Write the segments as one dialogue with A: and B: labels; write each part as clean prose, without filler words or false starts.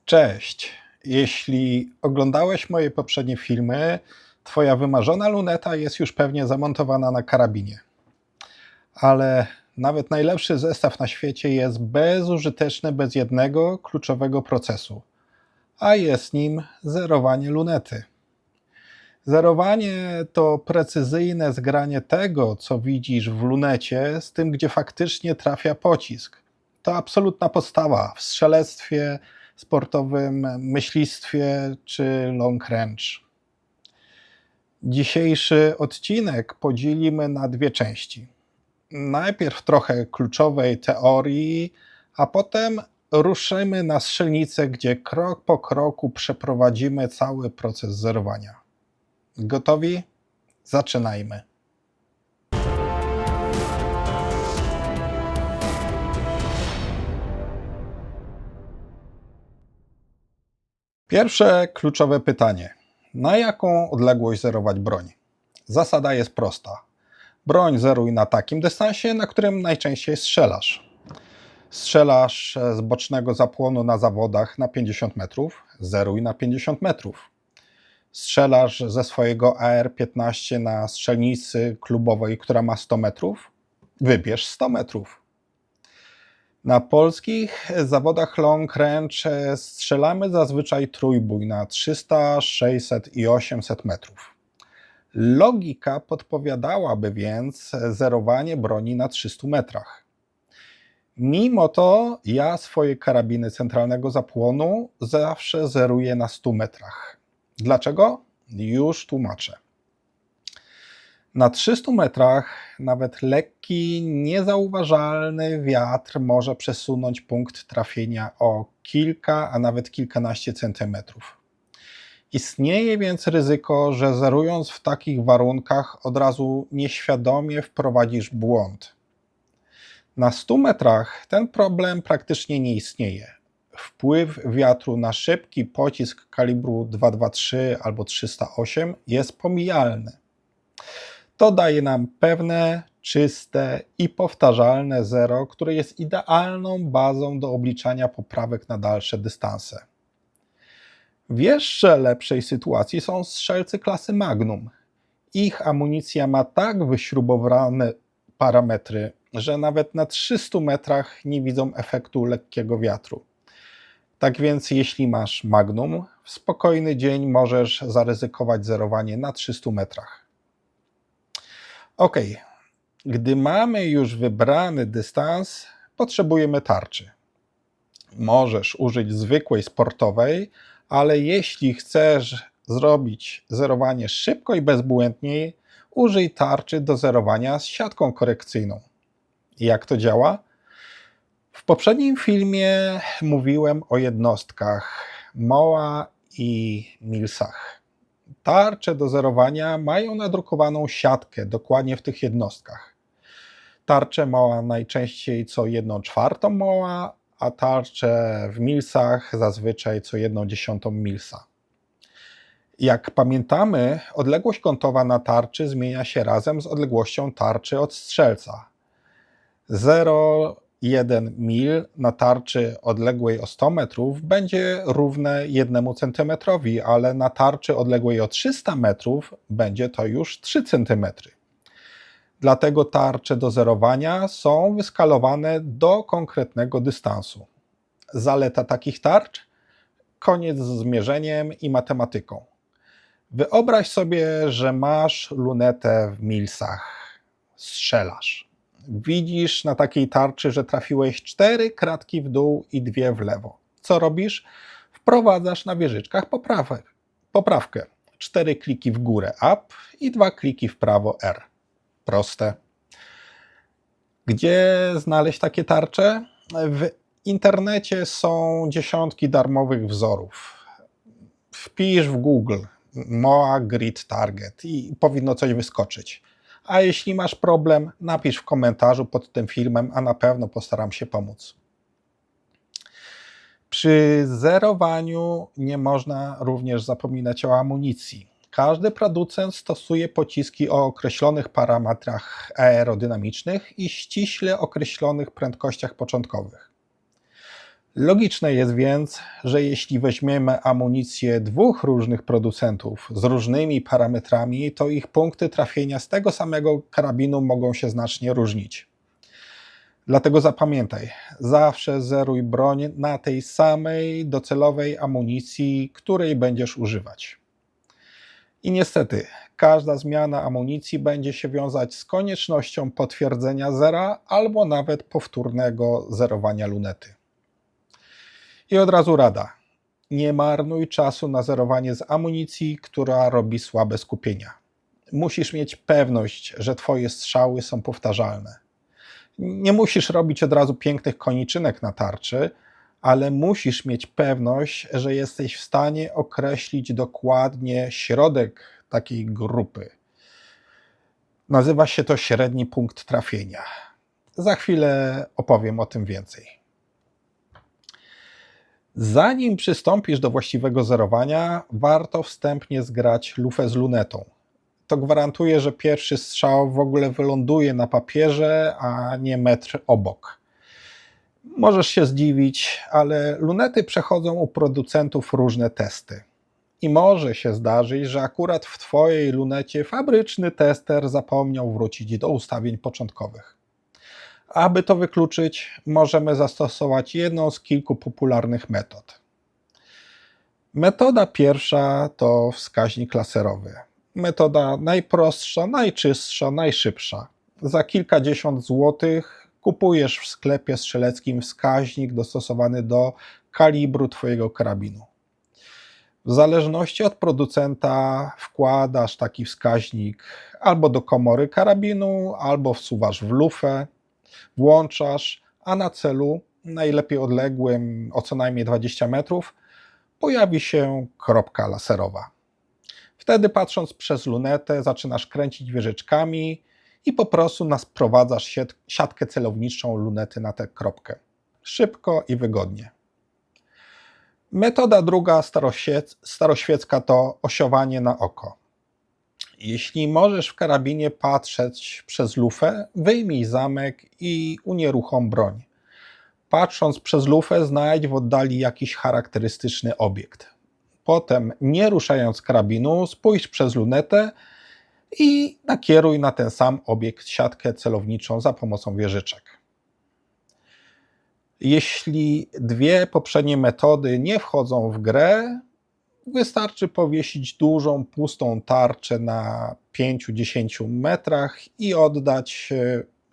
A: Cześć. Jeśli oglądałeś moje poprzednie filmy, twoja wymarzona luneta jest już pewnie zamontowana na karabinie. Ale nawet najlepszy zestaw na świecie jest bezużyteczny bez jednego kluczowego procesu, a jest nim zerowanie lunety. Zerowanie to precyzyjne zgranie tego, co widzisz w lunecie, z tym, gdzie faktycznie trafia pocisk. To absolutna podstawa w strzelectwie sportowym, myślistwie czy long range. Dzisiejszy odcinek podzielimy na dwie części. Najpierw trochę kluczowej teorii, a potem ruszymy na strzelnicę, gdzie krok po kroku przeprowadzimy cały proces zerowania. Gotowi? Zaczynajmy. Pierwsze kluczowe pytanie. Na jaką odległość zerować broń? Zasada jest prosta. Broń zeruj na takim dystansie, na którym najczęściej strzelasz. Strzelasz z bocznego zapłonu na zawodach na 50 metrów, zeruj na 50 metrów. Strzelasz ze swojego AR-15 na strzelnicy klubowej, która ma 100 metrów, wybierz 100 metrów. Na polskich zawodach long range strzelamy zazwyczaj trójbój na 300, 600 i 800 metrów. Logika podpowiadałaby więc zerowanie broni na 300 metrach. Mimo to ja swoje karabiny centralnego zapłonu zawsze zeruję na 100 metrach. Dlaczego? Już tłumaczę. Na 300 metrach nawet lekki, niezauważalny wiatr może przesunąć punkt trafienia o kilka, a nawet kilkanaście centymetrów. Istnieje więc ryzyko, że zerując w takich warunkach od razu nieświadomie wprowadzisz błąd. Na 100 metrach ten problem praktycznie nie istnieje. Wpływ wiatru na szybki pocisk kalibru 223 albo 308 jest pomijalny. To daje nam pewne, czyste i powtarzalne zero, które jest idealną bazą do obliczania poprawek na dalsze dystanse. W jeszcze lepszej sytuacji są strzelcy klasy Magnum. Ich amunicja ma tak wyśrubowane parametry, że nawet na 300 metrach nie widzą efektu lekkiego wiatru. Tak więc jeśli masz Magnum, w spokojny dzień możesz zaryzykować zerowanie na 300 metrach. Ok, gdy mamy już wybrany dystans, potrzebujemy tarczy. Możesz użyć zwykłej sportowej, ale jeśli chcesz zrobić zerowanie szybko i bezbłędnie, użyj tarczy do zerowania z siatką korekcyjną. Jak to działa? W poprzednim filmie mówiłem o jednostkach MOA i milsach. Tarcze do zerowania mają nadrukowaną siatkę dokładnie w tych jednostkach. Tarcze MOA najczęściej co 1/4 MOA, a tarcze w milsach zazwyczaj co 1/10 milsa. Jak pamiętamy, odległość kątowa na tarczy zmienia się razem z odległością tarczy od strzelca. 0,1 mil na tarczy odległej o 100 metrów będzie równe 1 centymetrowi, ale na tarczy odległej o 300 metrów będzie to już 3 centymetry. Dlatego tarcze do zerowania są wyskalowane do konkretnego dystansu. Zaleta takich tarcz? Koniec z mierzeniem i matematyką. Wyobraź sobie, że masz lunetę w milsach. Strzelasz. Widzisz na takiej tarczy, że trafiłeś 4 kratki w dół i 2 w lewo. Co robisz? Wprowadzasz na wieżyczkach poprawkę. 4 kliki w górę up i 2 kliki w prawo R. Proste. Gdzie znaleźć takie tarcze? W internecie są dziesiątki darmowych wzorów. Wpisz w Google MOA Grid Target i powinno coś wyskoczyć. A jeśli masz problem, napisz w komentarzu pod tym filmem, a na pewno postaram się pomóc. Przy zerowaniu nie można również zapominać o amunicji. Każdy producent stosuje pociski o określonych parametrach aerodynamicznych i ściśle określonych prędkościach początkowych. Logiczne jest więc, że jeśli weźmiemy amunicję dwóch różnych producentów z różnymi parametrami, to ich punkty trafienia z tego samego karabinu mogą się znacznie różnić. Dlatego zapamiętaj, zawsze zeruj broń na tej samej docelowej amunicji, której będziesz używać. I niestety, każda zmiana amunicji będzie się wiązać z koniecznością potwierdzenia zera albo nawet powtórnego zerowania lunety. I od razu rada. Nie marnuj czasu na zerowanie z amunicji, która robi słabe skupienia. Musisz mieć pewność, że twoje strzały są powtarzalne. Nie musisz robić od razu pięknych koniczynek na tarczy, ale musisz mieć pewność, że jesteś w stanie określić dokładnie środek takiej grupy. Nazywa się to średni punkt trafienia. Za chwilę opowiem o tym więcej. Zanim przystąpisz do właściwego zerowania, warto wstępnie zgrać lufę z lunetą. To gwarantuje, że pierwszy strzał w ogóle wyląduje na papierze, a nie metr obok. Możesz się zdziwić, ale lunety przechodzą u producentów różne testy. I może się zdarzyć, że akurat w twojej lunecie fabryczny tester zapomniał wrócić do ustawień początkowych. Aby to wykluczyć, możemy zastosować jedną z kilku popularnych metod. Metoda pierwsza to wskaźnik laserowy. Metoda najprostsza, najczystsza, najszybsza. Za kilkadziesiąt złotych kupujesz w sklepie strzeleckim wskaźnik dostosowany do kalibru twojego karabinu. W zależności od producenta wkładasz taki wskaźnik albo do komory karabinu, albo wsuwasz w lufę, włączasz, a na celu, najlepiej odległym o co najmniej 20 metrów, pojawi się kropka laserowa. Wtedy patrząc przez lunetę zaczynasz kręcić wieżyczkami i po prostu sprowadzasz siatkę celowniczą lunety na tę kropkę. Szybko i wygodnie. Metoda druga, staroświecka, to osiowanie na oko. Jeśli możesz w karabinie patrzeć przez lufę, wyjmij zamek i unieruchom broń. Patrząc przez lufę, znajdź w oddali jakiś charakterystyczny obiekt. Potem, nie ruszając karabinu, spójrz przez lunetę i nakieruj na ten sam obiekt siatkę celowniczą za pomocą wieżyczek. Jeśli dwie poprzednie metody nie wchodzą w grę, wystarczy powiesić dużą, pustą tarczę na 5-10 metrach i oddać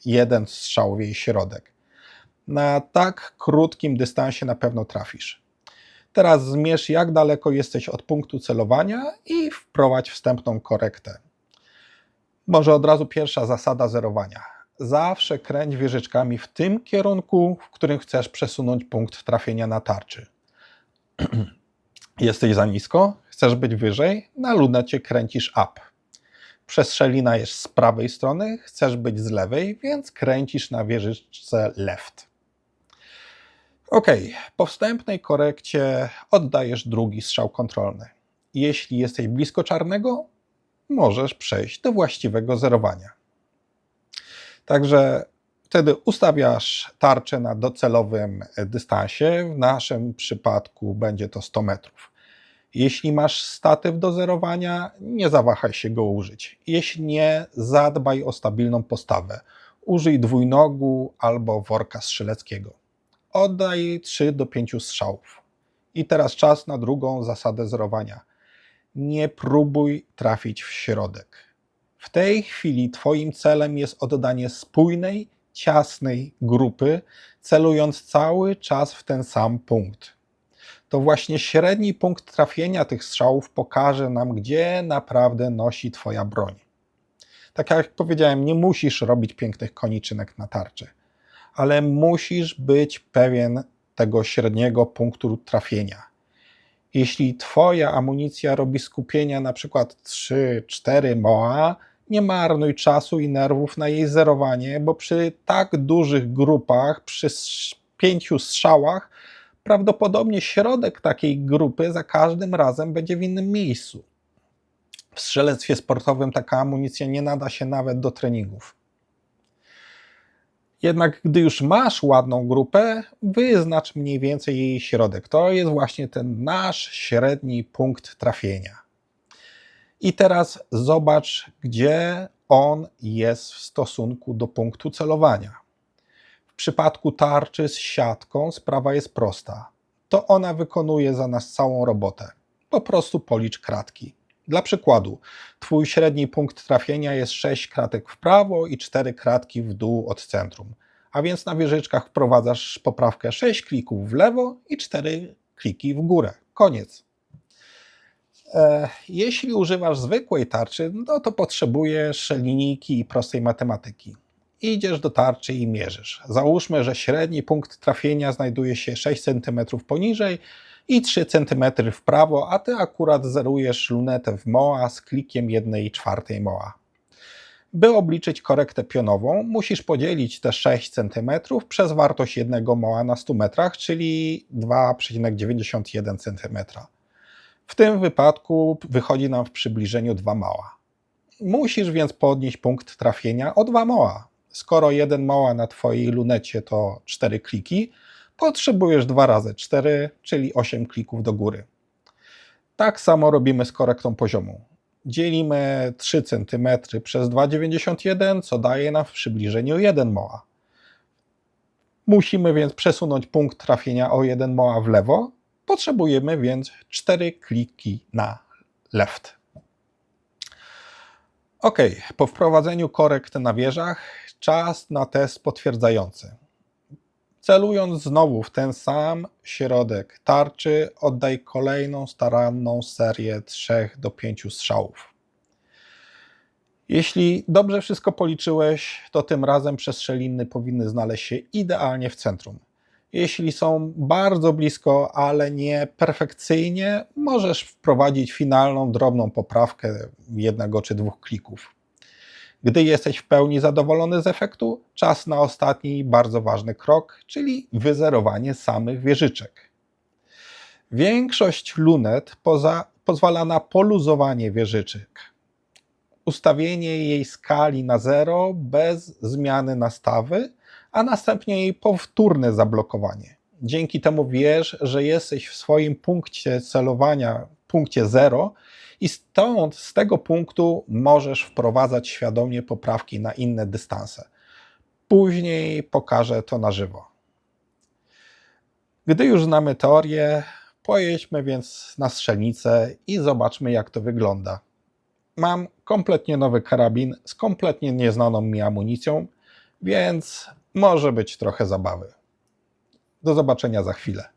A: jeden strzał w jej środek. Na tak krótkim dystansie na pewno trafisz. Teraz zmierz, jak daleko jesteś od punktu celowania i wprowadź wstępną korektę. Może od razu pierwsza zasada zerowania. Zawsze kręć wieżyczkami w tym kierunku, w którym chcesz przesunąć punkt trafienia na tarczy. Jesteś za nisko? Chcesz być wyżej? Na lunecie kręcisz up. Przestrzelina jest z prawej strony, chcesz być z lewej, więc kręcisz na wieżyczce left. Ok, po wstępnej korekcie oddajesz drugi strzał kontrolny. Jeśli jesteś blisko czarnego, możesz przejść do właściwego zerowania. Także wtedy ustawiasz tarczę na docelowym dystansie, w naszym przypadku będzie to 100 metrów. Jeśli masz statyw do zerowania, nie zawahaj się go użyć. Jeśli nie, zadbaj o stabilną postawę. Użyj dwójnogu albo worka strzeleckiego. Oddaj 3 do 5 strzałów. I teraz czas na drugą zasadę zerowania. Nie próbuj trafić w środek. W tej chwili twoim celem jest oddanie spójnej, ciasnej grupy, celując cały czas w ten sam punkt. To właśnie średni punkt trafienia tych strzałów pokaże nam, gdzie naprawdę nosi twoja broń. Tak jak powiedziałem, nie musisz robić pięknych koniczynek na tarczy, ale musisz być pewien tego średniego punktu trafienia. Jeśli twoja amunicja robi skupienia na przykład 3-4 MOA, nie marnuj czasu i nerwów na jej zerowanie, bo przy tak dużych grupach, przy 5 strzałach, prawdopodobnie środek takiej grupy za każdym razem będzie w innym miejscu. W strzelectwie sportowym taka amunicja nie nada się nawet do treningów. Jednak gdy już masz ładną grupę, wyznacz mniej więcej jej środek. To jest właśnie ten nasz średni punkt trafienia. I teraz zobacz, gdzie on jest w stosunku do punktu celowania. W przypadku tarczy z siatką sprawa jest prosta. To ona wykonuje za nas całą robotę. Po prostu policz kratki. Dla przykładu, twój średni punkt trafienia jest 6 kratek w prawo i 4 kratki w dół od centrum. A więc na wieżyczkach wprowadzasz poprawkę 6 klików w lewo i 4 kliki w górę. Koniec. Jeśli używasz zwykłej tarczy, no to potrzebujesz linijki i prostej matematyki. Idziesz do tarczy i mierzysz. Załóżmy, że średni punkt trafienia znajduje się 6 cm poniżej i 3 cm w prawo, a ty akurat zerujesz lunetę w moa z klikiem 1/4 moa. By obliczyć korektę pionową, musisz podzielić te 6 cm przez wartość 1 moa na 100 metrach, czyli 2,91 cm. W tym wypadku wychodzi nam w przybliżeniu 2 moa. Musisz więc podnieść punkt trafienia o 2 moa. Skoro 1 moa na twojej lunecie to 4 kliki, potrzebujesz 2 razy 4, czyli 8 klików do góry. Tak samo robimy z korektą poziomu. Dzielimy 3 cm przez 2,91, co daje nam w przybliżeniu 1 moa. Musimy więc przesunąć punkt trafienia o 1 moa w lewo, potrzebujemy więc 4 kliki na left. Ok, po wprowadzeniu korekt na wieżach, czas na test potwierdzający. Celując znowu w ten sam środek tarczy, oddaj kolejną staranną serię 3 do 5 strzałów. Jeśli dobrze wszystko policzyłeś, to tym razem przestrzeliny powinny znaleźć się idealnie w centrum. Jeśli są bardzo blisko, ale nie perfekcyjnie, możesz wprowadzić finalną, drobną poprawkę 1 czy 2 klików. Gdy jesteś w pełni zadowolony z efektu, czas na ostatni, bardzo ważny krok, czyli wyzerowanie samych wieżyczek. Większość lunet pozwala na poluzowanie wieżyczek. Ustawienie jej skali na 0 bez zmiany nastawy, a następnie jej powtórne zablokowanie. Dzięki temu wiesz, że jesteś w swoim punkcie celowania, punkcie 0 i stąd z tego punktu możesz wprowadzać świadomie poprawki na inne dystanse. Później pokażę to na żywo. Gdy już znamy teorię, pojedźmy więc na strzelnicę i zobaczmy, jak to wygląda. Mam kompletnie nowy karabin z kompletnie nieznaną mi amunicją, więc może być trochę zabawy. Do zobaczenia za chwilę.